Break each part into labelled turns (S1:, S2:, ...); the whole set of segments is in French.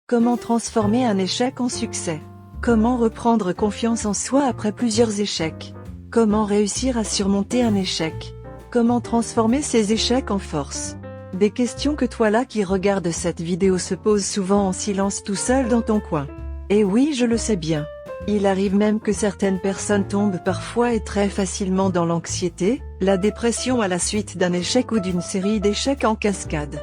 S1: Comment transformer un échec en succès? Comment reprendre confiance en soi après plusieurs échecs? Comment réussir à surmonter un échec? Comment transformer ces échecs en force? Des questions que toi là qui regarde cette vidéo se pose souvent en silence tout seul dans ton coin. Et oui, je le sais bien. Il arrive même que certaines personnes tombent parfois et très facilement dans l'anxiété, la dépression à la suite d'un échec ou d'une série d'échecs en cascade.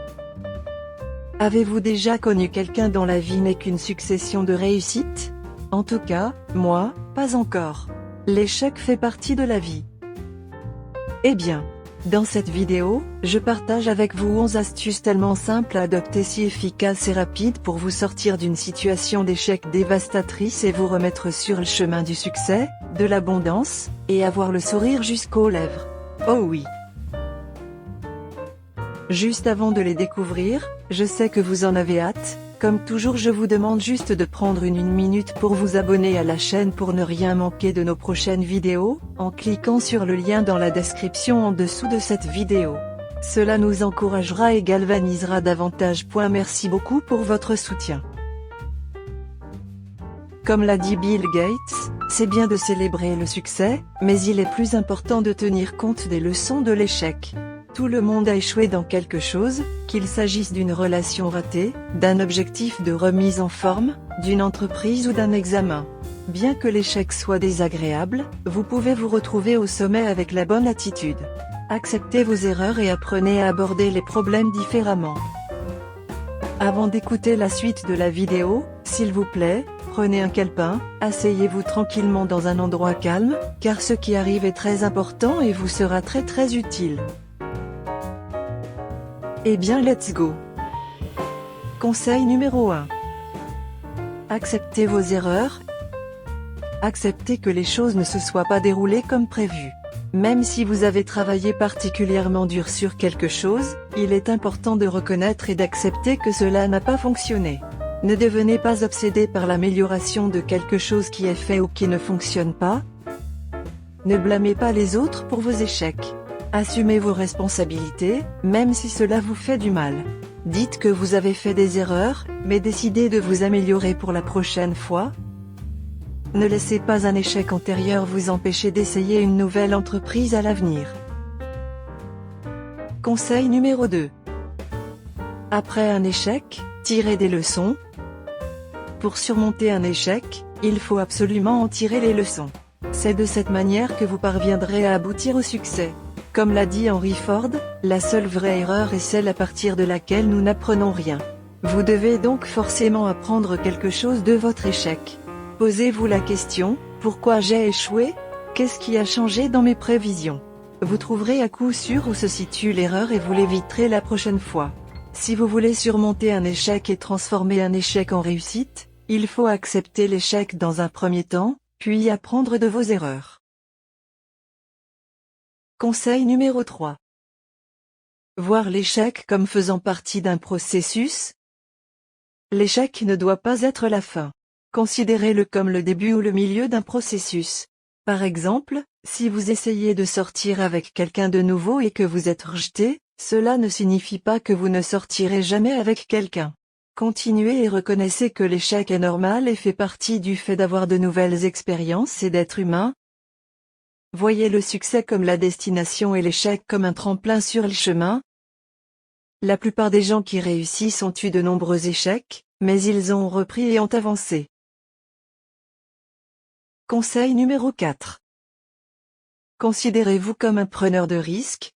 S1: Avez-vous déjà connu quelqu'un dont la vie n'est qu'une succession de réussites? En tout cas, moi, pas encore. L'échec fait partie de la vie. Eh bien, dans cette vidéo, je partage avec vous 11 astuces tellement simples à adopter, si efficaces et rapides pour vous sortir d'une situation d'échec dévastatrice et vous remettre sur le chemin du succès, de l'abondance, et avoir le sourire jusqu'aux lèvres. Oh oui! Juste avant de les découvrir, je sais que vous en avez hâte. Comme toujours, je vous demande juste de prendre une minute pour vous abonner à la chaîne pour ne rien manquer de nos prochaines vidéos, en cliquant sur le lien dans la description en dessous de cette vidéo. Cela nous encouragera et galvanisera davantage. Merci beaucoup pour votre soutien. Comme l'a dit Bill Gates, c'est bien de célébrer le succès, mais il est plus important de tenir compte des leçons de l'échec. Tout le monde a échoué dans quelque chose, qu'il s'agisse d'une relation ratée, d'un objectif de remise en forme, d'une entreprise ou d'un examen. Bien que l'échec soit désagréable, vous pouvez vous retrouver au sommet avec la bonne attitude. Acceptez vos erreurs et apprenez à aborder les problèmes différemment. Avant d'écouter la suite de la vidéo, s'il vous plaît, prenez un calepin, asseyez-vous tranquillement dans un endroit calme, car ce qui arrive est très important et vous sera très utile. Eh bien, let's go! Conseil numéro 1. Acceptez vos erreurs. Acceptez que les choses ne se soient pas déroulées comme prévu. Même si vous avez travaillé particulièrement dur sur quelque chose, il est important de reconnaître et d'accepter que cela n'a pas fonctionné. Ne devenez pas obsédé par l'amélioration de quelque chose qui est fait ou qui ne fonctionne pas. Ne blâmez pas les autres pour vos échecs. Assumez vos responsabilités, même si cela vous fait du mal. Dites que vous avez fait des erreurs, mais décidez de vous améliorer pour la prochaine fois. Ne laissez pas un échec antérieur vous empêcher d'essayer une nouvelle entreprise à l'avenir. Conseil numéro 2. Après un échec, tirez des leçons. Pour surmonter un échec, il faut absolument en tirer les leçons. C'est de cette manière que vous parviendrez à aboutir au succès. Comme l'a dit Henry Ford, la seule vraie erreur est celle à partir de laquelle nous n'apprenons rien. Vous devez donc forcément apprendre quelque chose de votre échec. Posez-vous la question, pourquoi j'ai échoué? Qu'est-ce qui a changé dans mes prévisions? Vous trouverez à coup sûr où se situe l'erreur et vous l'éviterez la prochaine fois. Si vous voulez surmonter un échec et transformer un échec en réussite, il faut accepter l'échec dans un premier temps, puis apprendre de vos erreurs. Conseil numéro 3. Voir l'échec comme faisant partie d'un processus. L'échec ne doit pas être la fin. Considérez-le comme le début ou le milieu d'un processus. Par exemple, si vous essayez de sortir avec quelqu'un de nouveau et que vous êtes rejeté, cela ne signifie pas que vous ne sortirez jamais avec quelqu'un. Continuez et reconnaissez que l'échec est normal et fait partie du fait d'avoir de nouvelles expériences et d'être humain. Voyez le succès comme la destination et l'échec comme un tremplin sur le chemin. La plupart des gens qui réussissent ont eu de nombreux échecs, mais ils ont repris et ont avancé. Conseil numéro 4. Considérez-vous comme un preneur de risques.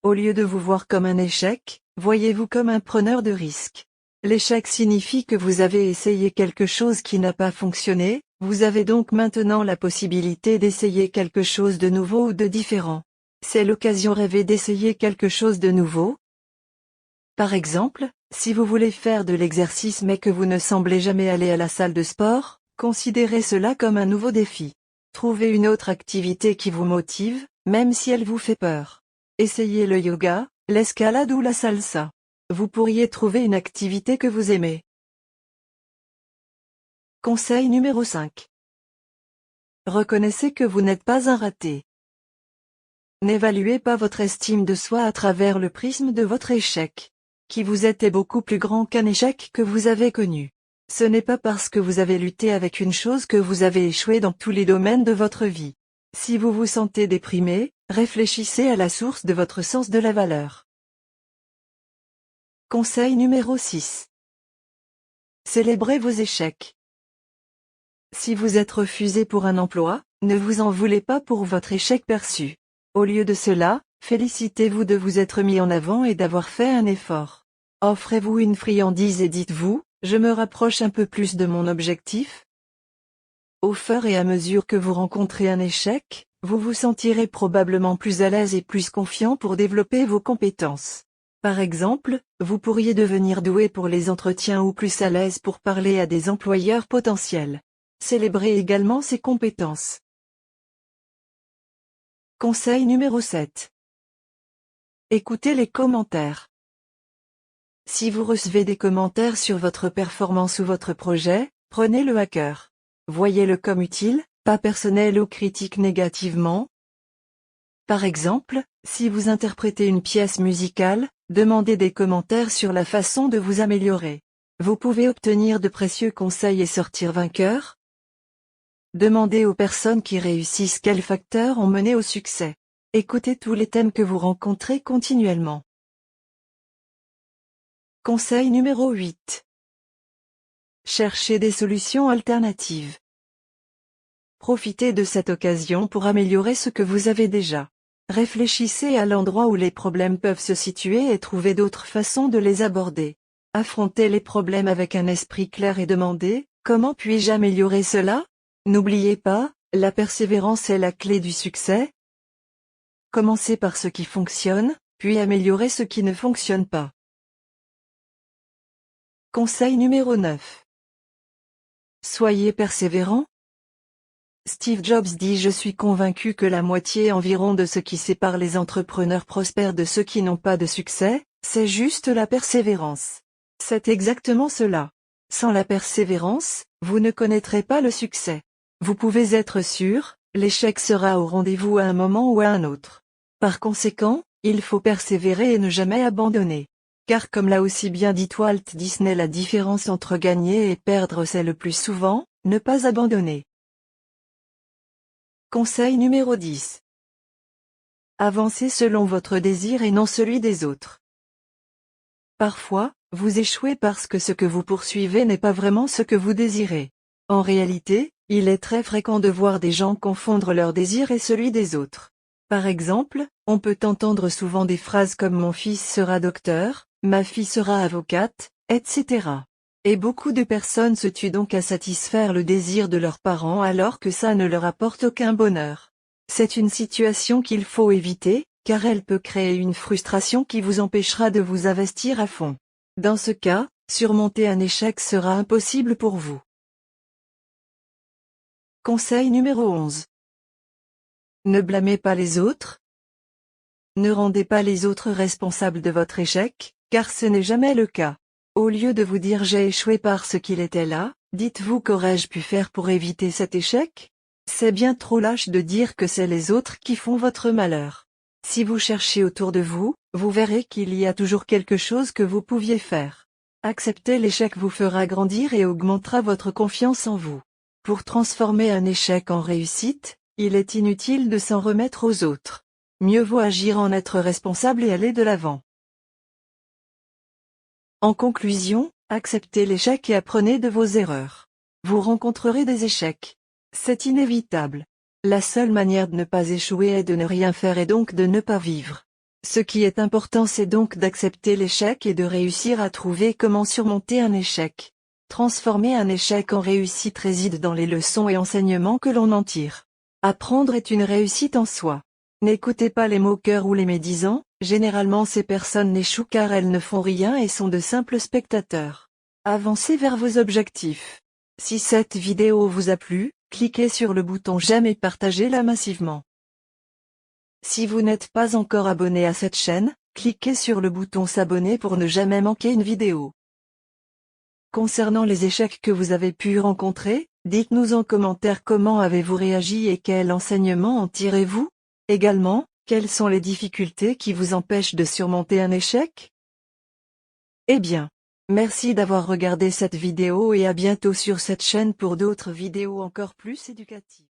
S1: Au lieu de vous voir comme un échec, voyez-vous comme un preneur de risques. L'échec signifie que vous avez essayé quelque chose qui n'a pas fonctionné, vous avez donc maintenant la possibilité d'essayer quelque chose de nouveau ou de différent. C'est l'occasion rêvée d'essayer quelque chose de nouveau. Par exemple, si vous voulez faire de l'exercice mais que vous ne semblez jamais aller à la salle de sport, considérez cela comme un nouveau défi. Trouvez une autre activité qui vous motive, même si elle vous fait peur. Essayez le yoga, l'escalade ou la salsa. Vous pourriez trouver une activité que vous aimez. Conseil numéro 5. Reconnaissez que vous n'êtes pas un raté. N'évaluez pas votre estime de soi à travers le prisme de votre échec. qui vous êtes est beaucoup plus grand qu'un échec que vous avez connu. Ce n'est pas parce que vous avez lutté avec une chose que vous avez échoué dans tous les domaines de votre vie. Si vous vous sentez déprimé, réfléchissez à la source de votre sens de la valeur. Conseil numéro 6. Célébrez vos échecs. Si vous êtes refusé pour un emploi, ne vous en voulez pas pour votre échec perçu. Au lieu de cela, félicitez-vous de vous être mis en avant et d'avoir fait un effort. Offrez-vous une friandise et dites-vous, je me rapproche un peu plus de mon objectif. Au fur et à mesure que vous rencontrez un échec, vous vous sentirez probablement plus à l'aise et plus confiant pour développer vos compétences. Par exemple, vous pourriez devenir doué pour les entretiens ou plus à l'aise pour parler à des employeurs potentiels. Célébrez également ces compétences. Conseil numéro 7. Écoutez les commentaires. Si vous recevez des commentaires sur votre performance ou votre projet, prenez-le à cœur. Voyez-le comme utile, pas personnel ou critique négativement. Par exemple, si vous interprétez une pièce musicale, demandez des commentaires sur la façon de vous améliorer. Vous pouvez obtenir de précieux conseils et sortir vainqueur. Demandez aux personnes qui réussissent quels facteurs ont mené au succès. Écoutez tous les thèmes que vous rencontrez continuellement. Conseil numéro 8. Cherchez des solutions alternatives. Profitez de cette occasion pour améliorer ce que vous avez déjà. Réfléchissez à l'endroit où les problèmes peuvent se situer et trouvez d'autres façons de les aborder. Affrontez les problèmes avec un esprit clair et demandez, comment puis-je améliorer cela? N'oubliez pas, la persévérance est la clé du succès. Commencez par ce qui fonctionne, puis améliorez ce qui ne fonctionne pas. Conseil numéro 9. Soyez persévérant. Steve Jobs dit: je suis convaincu que la moitié environ de ce qui sépare les entrepreneurs prospères de ceux qui n'ont pas de succès, c'est juste la persévérance. C'est exactement cela. Sans la persévérance, vous ne connaîtrez pas le succès. Vous pouvez être sûr, l'échec sera au rendez-vous à un moment ou à un autre. Par conséquent, il faut persévérer et ne jamais abandonner. Car comme l'a aussi bien dit Walt Disney, la différence entre gagner et perdre, c'est le plus souvent, ne pas abandonner. Conseil numéro 10. Avancez selon votre désir et non celui des autres. Parfois, vous échouez parce que ce que vous poursuivez n'est pas vraiment ce que vous désirez. En réalité, il est très fréquent de voir des gens confondre leur désir et celui des autres. Par exemple, on peut entendre souvent des phrases comme mon fils sera docteur, ma fille sera avocate, etc. Et beaucoup de personnes se tuent donc à satisfaire le désir de leurs parents alors que ça ne leur apporte aucun bonheur. C'est une situation qu'il faut éviter, car elle peut créer une frustration qui vous empêchera de vous investir à fond. Dans ce cas, surmonter un échec sera impossible pour vous. Conseil numéro 11. Ne blâmez pas les autres. Ne rendez pas les autres responsables de votre échec, car ce n'est jamais le cas. Au lieu de vous dire j'ai échoué parce qu'il était là, dites-vous qu'aurais-je pu faire pour éviter cet échec? C'est bien trop lâche de dire que c'est les autres qui font votre malheur. Si vous cherchez autour de vous, vous verrez qu'il y a toujours quelque chose que vous pouviez faire. Accepter l'échec vous fera grandir et augmentera votre confiance en vous. Pour transformer un échec en réussite, il est inutile de s'en remettre aux autres. Mieux vaut agir en être responsable et aller de l'avant. En conclusion, acceptez l'échec et apprenez de vos erreurs. Vous rencontrerez des échecs. C'est inévitable. La seule manière de ne pas échouer est de ne rien faire et donc de ne pas vivre. Ce qui est important, c'est donc d'accepter l'échec et de réussir à trouver comment surmonter un échec. Transformer un échec en réussite réside dans les leçons et enseignements que l'on en tire. Apprendre est une réussite en soi. N'écoutez pas les moqueurs ou les médisants, généralement ces personnes n'échouent car elles ne font rien et sont de simples spectateurs. Avancez vers vos objectifs. Si cette vidéo vous a plu, cliquez sur le bouton j'aime et partagez-la massivement. Si vous n'êtes pas encore abonné à cette chaîne, cliquez sur le bouton s'abonner pour ne jamais manquer une vidéo. Concernant les échecs que vous avez pu rencontrer, dites-nous en commentaire comment avez-vous réagi et quel enseignement en tirez-vous? Également, quelles sont les difficultés qui vous empêchent de surmonter un échec? Eh bien, merci d'avoir regardé cette vidéo et à bientôt sur cette chaîne pour d'autres vidéos encore plus éducatives.